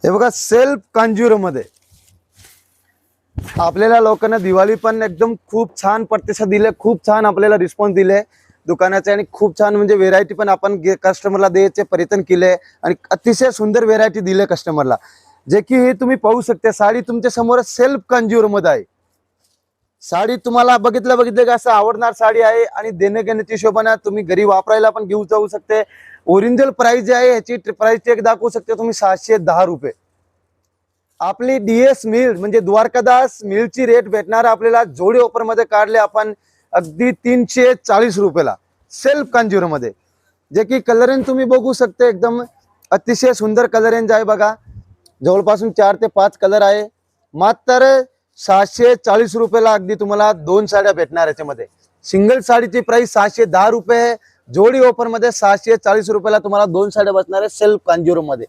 हे बघा सेल्फ कांजीवरम मध्ये आपल्याला लोकांना दिवाळी पण एकदम खूप छान प्रतिसाद दिले, खूप छान आपल्याला रिस्पॉन्स दिले दुकानाचे आणि खूप छान म्हणजे व्हेरायटी पण आपण कस्टमरला द्यायचे प्रयत्न केले आणि अतिशय सुंदर व्हेरायटी दिले कस्टमरला, जे की हे तुम्ही पाहू शकता. साडी तुमच्या समोर सेल्फ कांजीवरम मध्ये आहे. साडी तुम्हाला बघितलं का असं आवडणार साडी आहे आणि देणे घेण्याच्या हिशोबाने तुम्ही घरी वापरायला पण घेऊ जाऊ शकते. ओरिजिनल प्राइस जे आहे ह्याची प्राइस चेक दाखवू शकते तुम्ही 710 रुपये. आपली डीएस मिल म्हणजे द्वारकादास मिलची रेट भेटणार आपल्याला जोडी ऑफर मध्ये काढले आपण अगदी 340 रुपयाला सेल्फ कांजीवरम मध्ये, जे की कलर रेंज तुम्ही बघू शकते एकदम अतिशय सुंदर कलर रेंज आहे. बघा जवळपासून 4 ते 5 कलर आहे. मात्र 740 रुपयाला अगदी तुम्हाला 2 साड्या भेटणार. याच्यामध्ये सिंगल साडीची प्राइस 710 रुपये आहे. जोडी ऑफर मध्ये 740 रुपयाला तुम्हाला 2 साड्या बसणार आहे सेल्फ कांजीवरम मध्ये.